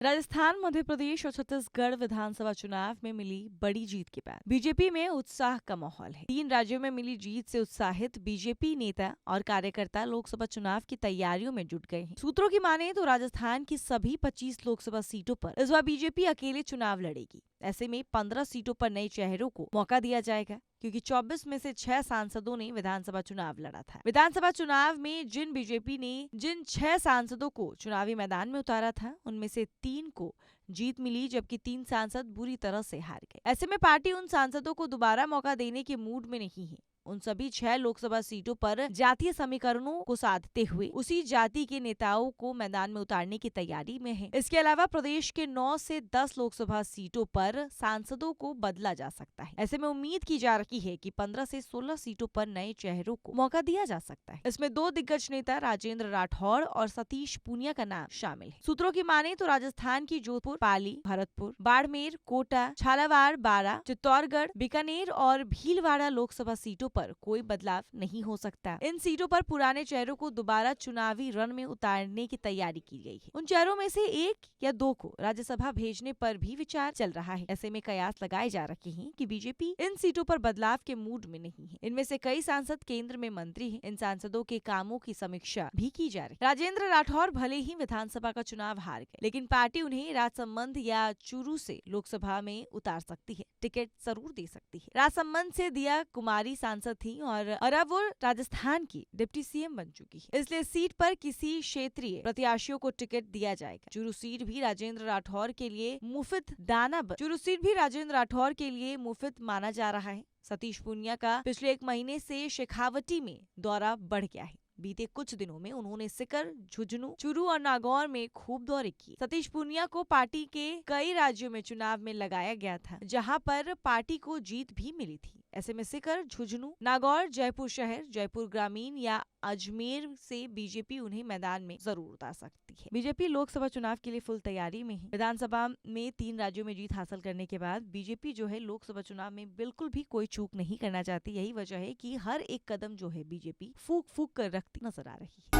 राजस्थान, मध्य प्रदेश और छत्तीसगढ़ विधानसभा चुनाव में मिली बड़ी जीत के बाद बीजेपी में उत्साह का माहौल है। 3 राज्यों में मिली जीत से उत्साहित बीजेपी नेता और कार्यकर्ता लोकसभा चुनाव की तैयारियों में जुट गए हैं। सूत्रों की माने तो राजस्थान की सभी 25 लोकसभा सीटों पर इस बार बीजेपी अकेले चुनाव लड़ेगी। ऐसे में 15 सीटों पर नए चेहरों को मौका दिया जाएगा, क्योंकि 24 में से 6 सांसदों ने विधानसभा चुनाव लड़ा था। विधानसभा चुनाव में बीजेपी ने जिन 6 सांसदों को चुनावी मैदान में उतारा था, उनमें से 3 को जीत मिली, जबकि 3 सांसद बुरी तरह से हार गए। ऐसे में पार्टी उन सांसदों को दोबारा मौका देने के मूड में नहीं है। उन सभी 6 लोकसभा सीटों पर जातीय समीकरणों को साधते हुए उसी जाति के नेताओं को मैदान में उतारने की तैयारी में है। इसके अलावा प्रदेश के 9 से 10 लोकसभा सीटों पर सांसदों को बदला जा सकता है। ऐसे में उम्मीद की जा रही है कि 15 से 16 सीटों पर नए चेहरों को मौका दिया जा सकता है। इसमें 2 दिग्गज नेता राजेंद्र राठौड़ और सतीश पूनिया का नाम शामिल है। सूत्रों की माने तो राजस्थान की जोधपुर, पाली, भरतपुर, बाड़मेर, कोटा, झालावाड़, बारां, चित्तौड़गढ़, बीकानेर और भीलवाड़ा लोकसभा सीटों पर कोई बदलाव नहीं हो सकता। इन सीटों पर पुराने चेहरों को दोबारा चुनावी रण में उतारने की तैयारी की गई है। उन चेहरों में से 1 या 2 को राज्यसभा भेजने पर भी विचार चल रहा है। ऐसे में कयास लगाए जा रहे हैं कि बीजेपी इन सीटों पर बदलाव के मूड में नहीं है। इनमें से कई सांसद केंद्र में मंत्री हैं। इन सांसदों के कामों की समीक्षा भी की जा रही है। राजेंद्र राठौड़ भले ही विधानसभा का चुनाव हार गए, लेकिन पार्टी उन्हें राजसमंद या चूरू से लोकसभा में उतार सकती है, टिकट जरूर दे सकती है। राजसमंद से दिया कुमारी सांसद थी और अब वो राजस्थान की डिप्टी सीएम बन चुकी है, इसलिए सीट पर किसी क्षेत्रीय प्रत्याशियों को टिकट दिया जाएगा। चूरू सीट भी राजेंद्र राठौड़ के लिए मुफ्त माना जा रहा है। सतीश पूनिया का पिछले 1 महीने से शेखावटी में दौरा बढ़ गया है। बीते कुछ दिनों में उन्होंने सीकर, झुंझुनू, चूरू और नागौर में खूब दौरे किए। सतीश पूनिया को पार्टी के कई राज्यों में चुनाव में लगाया गया था, जहां पर पार्टी को जीत भी मिली थी। ऐसे में सीकर, झुंझुनू, नागौर, जयपुर शहर, जयपुर ग्रामीण या अजमेर से बीजेपी उन्हें मैदान में जरूर उतार सकती है। बीजेपी लोकसभा चुनाव के लिए फुल तैयारी में है। विधानसभा में 3 राज्यों में जीत हासिल करने के बाद बीजेपी जो है लोकसभा चुनाव में बिल्कुल भी कोई चूक नहीं करना चाहती। यही वजह है कि हर एक कदम जो है बीजेपी फूक कर रखती नजर आ रही है।